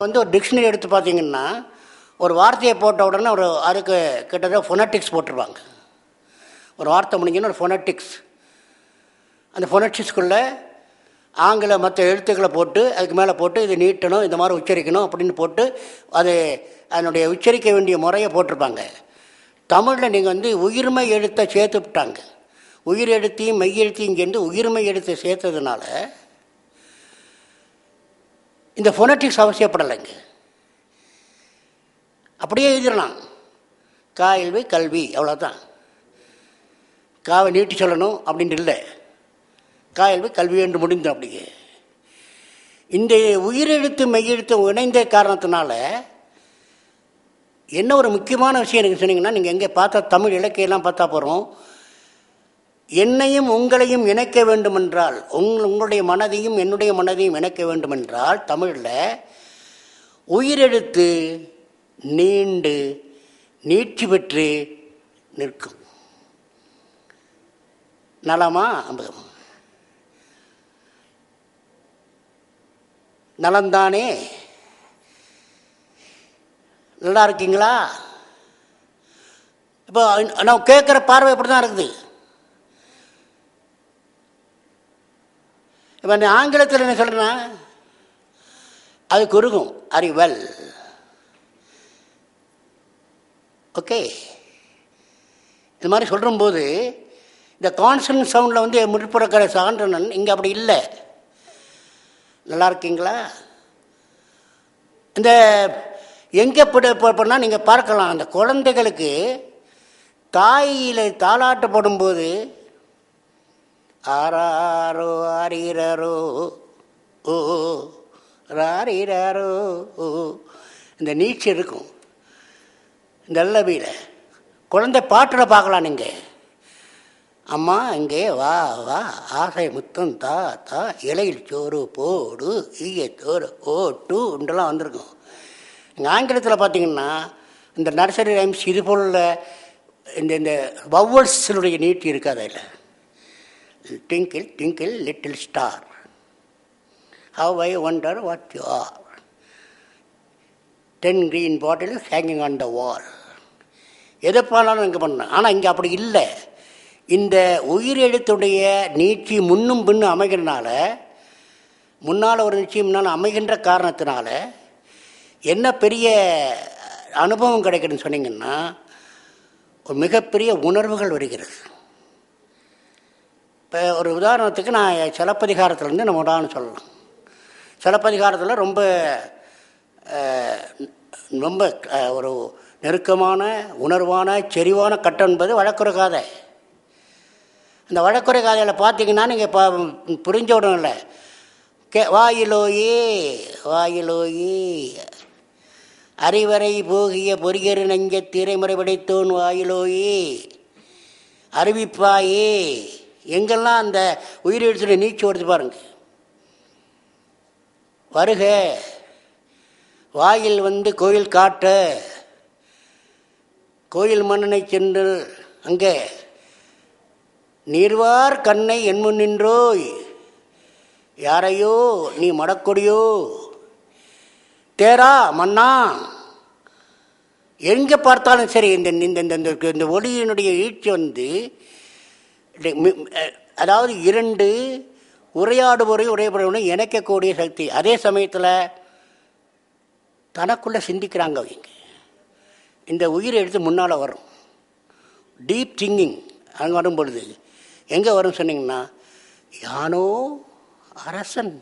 ஒரு டிக்ஷனரி எடுத்து பார்த்தீங்கன்னா ஒரு வார்த்தையை போட்ட உடனே அதுக்கு கிட்டத்தட்ட ஃபொனட்டிக்ஸ் போட்டிருப்பாங்க. ஒரு வார்த்தை முடிஞ்சுன்னா ஒரு ஃபொனட்டிக்ஸ், அந்த ஃபொனட்டிக்ஸ்குள்ளே ஆங்கில மற்ற எழுத்துக்களை போட்டு அதுக்கு மேலே போட்டு இது நீட்டணும், இந்த மாதிரி உச்சரிக்கணும் அப்படின்னு போட்டு அது அதனுடைய உச்சரிக்க வேண்டிய முறையை போட்டிருப்பாங்க. தமிழில் நீங்கள் உயிர்மை எழுத்தை சேர்த்து விட்டாங்க. உயிர் எழுத்தையும் மெய் எழுத்தையும் சேர்ந்து உயிர்மை எழுத்தை சேர்த்ததுனால இந்த ஃபொனட்டிக்ஸ் அவசியப்படலைங்க. அப்படியே எழுதிடலாம். கல்வி கல்வி அவ்வளோதான். காவை நீட்டி சொல்லணும் அப்படின்ட்டு இல்லை, கல்வி கல்வி என்று முடிந்தோம். அப்படியே இந்த உயிரெழுத்து மெய்யெழுத்து இணைந்த காரணத்தினால என்ன ஒரு முக்கியமான விஷயம் எனக்கு சொன்னீங்கன்னா, நீங்கள் எங்கே பார்த்தா தமிழ் இலக்கியெல்லாம் பார்த்தா போகிறோம், என்னையும் உங்களையும் இணைக்க வேண்டுமென்றால், உங்களுடைய மனதையும் என்னுடைய மனதையும் இணைக்க வேண்டுமென்றால் தமிழில் உயிரெழுத்து நீண்டு நீட்சி பெற்று நிற்கும். நலமா அம்பகம் நலந்தானே? நல்லா இருக்கீங்களா? இப்போ நான் கேட்குற பார்வை எப்படி தான் இருக்குது. இப்போ இந்த ஆங்கிலத்தில் என்ன சொல்கிறேன்னா அது குறுகும், ஆர் யூ வெல்? ஓகே, இது மாதிரி சொல்லும்போது இந்த கான்சனன்ட் சவுண்டில் முற்புறக்கிற சான்றனன் இங்கே அப்படி இல்லை. நல்லா இருக்கீங்களா? இந்த எங்கே போனால் நீங்கள் பார்க்கலாம், அந்த குழந்தைகளுக்கு தாயில் தாலாட்டு போடும்போது ஆராரோ ஆரீரோ ஓ ராரீரோ ஓ இந்த நீட்சி இருக்கும். இந்த அல்லவியில் குழந்தை பாட்டில் பார்க்கலாம். நீங்கள் அம்மா இங்கே வா வா, ஆசை முத்தம் தா தா, இலையில் சோறு போடு, ஈயத்தோறு ஓட்டுலாம் வந்திருக்கும். இங்கே ஆங்கிலத்தில் பார்த்தீங்கன்னா இந்த நர்சரி ரைம்ஸ் இது போல் இந்த இந்த வவ்வல்ஸினுடைய நீட்டி இருக்காது. அதில் twinkle twinkle little star, how I wonder what you are, 10 green bottles hanging on the wall, எதை பண்ணாலும் இங்கே பண்ணேன். ஆனால் இங்கே அப்படி இல்லை. இந்த உயிரெழுத்துடைய நீட்சி முன்னும் பின்னும் அமைகிறனால, முன்னால் ஒரு நிச்சயம் முன்னால் அமைகின்ற காரணத்தினால என்ன பெரிய அனுபவம் கிடைக்குதுன்னு சொன்னீங்கன்னா, ஒரு மிகப்பெரிய உணர்வுகள் வருகிறது. இப்போ ஒரு உதாரணத்துக்கு நான் சிலப்பதிகாரத்துலேருந்து நம்ம உதாரணம் சொல்லலாம். சிலப்பதிகாரத்தில் ரொம்ப ரொம்ப ஒரு நெருக்கமான உணர்வான செறிவான கட்டம் என்பது வழக்குரை காதை. அந்த வழக்குரை காதையில் பார்த்தீங்கன்னா நீங்கள் புரிஞ்ச உடனே இல்லை, வாயிலோயே வாயிலோயே அறிவரை போகிய பொறியரு நெஞ்ச திரைமுறை படைத்தோன் வாயிலோயே அறிவிப்பாயே, எங்கெல்லாம் அந்த உயிரெழுத்துல நீச்சி வருது பாருங்க. வருக வாயில் கோயில் காட்ட, கோயில் மன்னனை சென்று அங்கே நீர்வார் கண்ணை என்முன் நின்றோய், யாரையோ நீ மடக்கொடியோ தேரா மன்னா. எங்கே பார்த்தாலும் சரி இந்த ஒளியினுடைய ஈழ்ச்சி அதாவது இரண்டு உரையாடுபவரை இணைக்கக்கூடிய சக்தி. அதே சமயத்தில் தனக்குள்ளே சிந்திக்கிறாங்க அவங்க. இந்த உயிரை எடுத்து முன்னால் வரும், டீப் திங்கிங் அங்கே வரும் பொழுது எங்கே வரும் சொன்னீங்கன்னா, யானோ அரசன்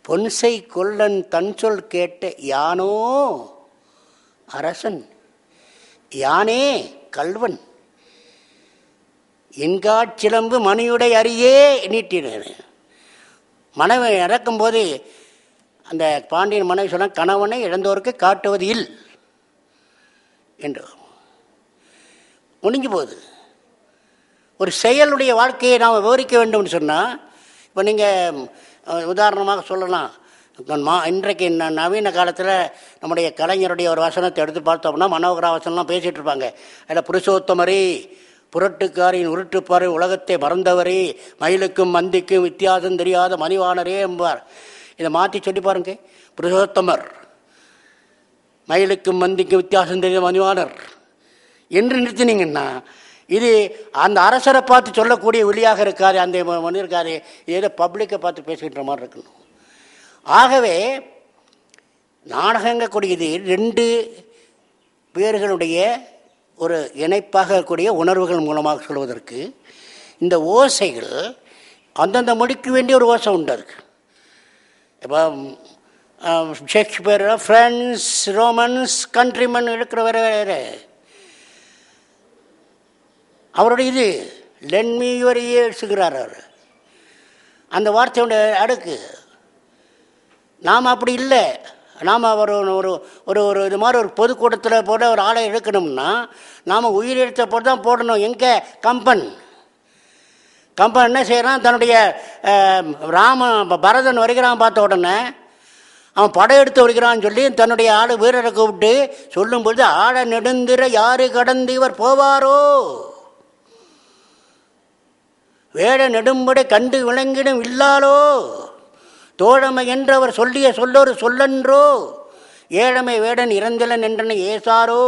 பொன்சை கொல்லன் தன் சொல் கேட்ட, யானோ அரசன் யானே கல்வன் என்காட்சிலம்பு மணியுடை அரியே நீட்டினேன். மனைவி இறக்கும்போது அந்த பாண்டியன் மனைவி சொன்ன, கணவனை இழந்தோருக்கு காட்டுவது இல் என்று முடிஞ்சு போகுது. ஒரு செயலுடைய வாழ்க்கையை நாம் விவரிக்க வேண்டும்னு சொன்னால், இப்போ நீங்கள் உதாரணமாக சொல்லலாம், இன்றைக்கு நவீன காலத்தில் நம்முடைய கலைஞருடைய ஒரு வசனத்தை எடுத்து பார்த்தோம்னா, மனோகரா வசனம்லாம் பேசிகிட்டு இருப்பாங்க. அதில் புருஷோத்தமரே, புரட்டுக்காரின் உருட்டுப்பாறை உலகத்தை மறந்தவரே, மயிலுக்கும் மந்திக்கும் வித்தியாசம் தெரியாத மணிவானரே என்பார். இதை மாற்றி சொல்லி பாருங்க, புருஷோத்தமர், மயிலுக்கும் மந்திக்கும் வித்தியாசம் தெரிந்த மதிவானர் என்று நிறுத்தினீங்கன்னா இது அந்த அரசரை பார்த்து சொல்லக்கூடிய ஒளியாக இருக்காது, அந்த மனிதர் இருக்காது, ஏதோ பப்ளிக்கை பார்த்து பேசுகின்ற மாதிரி இருக்கணும். ஆகவே நாடகங்கக்கூடியது ரெண்டு பேர்களுடைய ஒரு இணைப்பாக இருக்கக்கூடிய உணர்வுகள் மூலமாக சொல்வதற்கு இந்த ஓசைகள் அந்தந்த மொழிக்கு வேண்டிய ஒரு ஓசை உண்டு. அதுக்கு இப்போ ஷேக்ஸ்பியர் ஃப்ரெண்ட்ஸ், ரோமன்ஸ், கண்ட்ரிமன் இருக்கிற வேறு வேறு அவருடைய இது லென் மீ யுவர் இயர்ஸுங்கிறார் அவர். அந்த வார்த்தையோட அடுக்கு நாம் அப்படி இல்லை. நாம் ஒரு ஒரு ஒரு ஒரு இது மாதிரி ஒரு பொதுக்கூட்டத்தில் போட ஒரு ஆளை எடுக்கணும்னா நாம் உயிரெழுத்தை போட்டு தான் போடணும். எங்கே கம்பன் என்ன செய்கிறான், தன்னுடைய பரதன் வருகிறான் பார்த்த உடனே அவன் படையெடுத்து வருகிறான்னு சொல்லி தன்னுடைய ஆளு வீரரை கூப்பிட்டு சொல்லும்பொழுது ஆழ நெடுந்திர யாரு கடந்து இவர் போவாரோ, வேட நெடும்படை கண்டு விளங்கிடும் இல்லாலோ, தோழமை என்று அவர் சொல்லிய சொல்லொரு சொல்லன்றோ, ஏழமை வேடன் இறந்திலன் என்றன ஏசாரோ.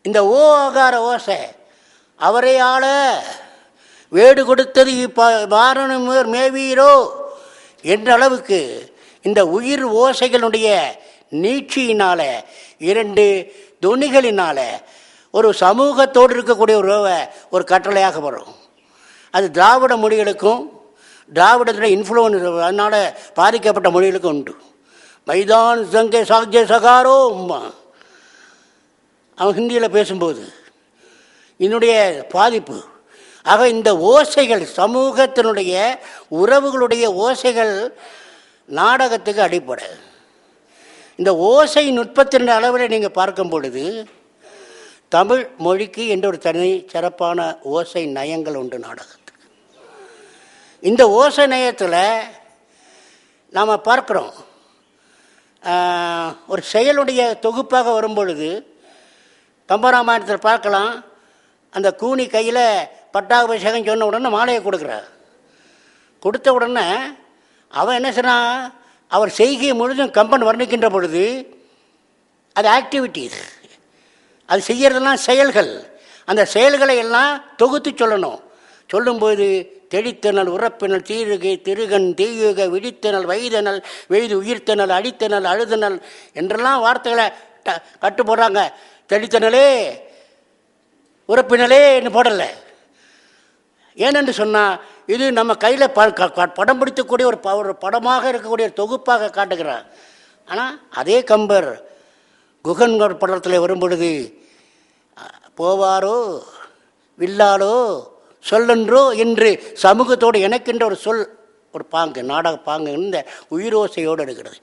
இந்த ஓ ஆகார ஓசை அவரை ஆள வேடு கொடுத்தது வாரணம் மேவீரோ என்ற அளவுக்கு இந்த உயிர் ஓசைகளுடைய நீட்சியினால, இரண்டு துணிகளினால ஒரு சமூகத்தோடு இருக்கக்கூடிய ஒரு கட்டளையாக வரும். அது திராவிட மொழிகளுக்கும் திராவிடத்தில் இன்ஃப்ளூயன்ஸ் அதனால் பாதிக்கப்பட்ட மொழிகளுக்கும் உண்டு. மைதான் சங்கே சாக்ஜே சகாரோ அவன் ஹிந்தியில் பேசும்போது இதனுடைய பாதிப்பு. ஆக இந்த ஓசைகள் சமூகத்தினுடைய உறவுகளுடைய ஓசைகள் நாடகத்துக்கு அடிப்படை. இந்த ஓசை நுட்பத்தின் அளவில் நீங்கள் பார்க்கும் பொழுது தமிழ் மொழிக்கு என்ற ஒரு தனி சிறப்பான ஓசை நயங்கள் உண்டு நாடகத்துக்கு. இந்த ஓசை நயத்தில் நாம் பார்க்குறோம், ஒரு செயலுடைய தொகுப்பாக வரும்பொழுது கம்பராமாயணத்தில் பார்க்கலாம். அந்த கூனி கையில் பட்டாபிஷேகம் சொன்ன உடனே மாலையை கொடுக்குறார். கொடுத்த உடனே அவன் என்ன செய்றான், அவர் செய்கை முழுதும் கம்பன் வர்ணிக்கின்ற பொழுது அது ஆக்டிவிட்டீஸ், அது செய்கிறதெல்லாம் செயல்கள். அந்த செயல்களை எல்லாம் தொகுத்து சொல்லணும். சொல்லும்போது தெளித்தனல் உறப்பினல் தீருகை திருகன் தீயுக விழித்தனல் வைதனல் வெய்து உயிர்த்தனல் அடித்தனல் அழுதனல் என்றெல்லாம் வார்த்தைகளை கட்டு போடுறாங்க. தெளித்தனலே உறப்பினலே என்று போடலை. ஏனென்று சொன்னால் இது நம்ம கையில் படம் பிடிக்கக்கூடிய ஒரு படமாக இருக்கக்கூடிய தொகுப்பாக காட்டுகிறார். ஆனால் அதே கம்பர் குகன் படத்தில் வரும்பொழுது போவாரோ வில்லாலோ சொல்லன்றோ என்று சமூகத்தோடு இணைக்கின்ற ஒரு சொல், ஒரு பாங்கு, நாடக பாங்கு இந்த உயிரோசையோடு எடுக்கிறது.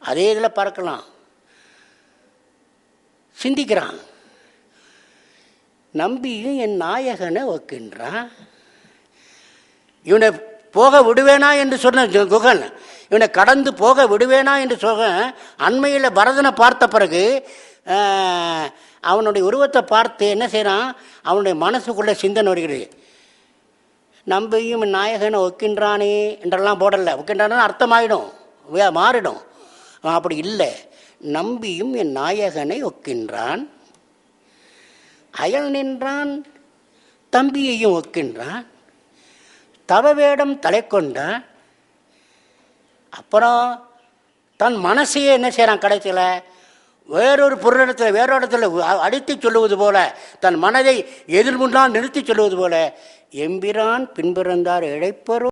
அதே இதில் பார்க்கலாம். சிந்திக்கிறான், நம்பியும் என் நாயகனை ஒக்கின்றான், இவனை போக விடுவேனா என்று சொன்ன குகன் இவனை கடந்து போக விடுவேனா என்று சொல்ல அண்மையில் பரதனை பார்த்த பிறகு அவனுடைய உருவத்தை பார்த்து என்ன செய்கிறான், அவனுடைய மனசுக்குள்ளே சிந்தனை வருகிறது. நம்பியும் நாயகனை ஒக்கின்றானே என்றெல்லாம் போடலை. ஒக்கின்றானே அர்த்தமாயிடும், மாறிடும். அப்படி இல்லை, நம்பியும் என் நாயகனை ஒக்கின்றான், அயல் நின்றான், தம்பியையும் ஒக்கின்றான், தவவேடம் தலை கொண்டான். அப்புறம் தன் மனசையே என்ன செய்கிறான், கடைசியில் வேறொரு பொருளிடத்தில் வேறொரு இடத்துல அடித்து சொல்லுவது போல, தன் மனதை எதிர்முன்னால் நிறுத்தி சொல்லுவது போல, எம்பிரான் பின்பிறந்தார் இழைப்பரோ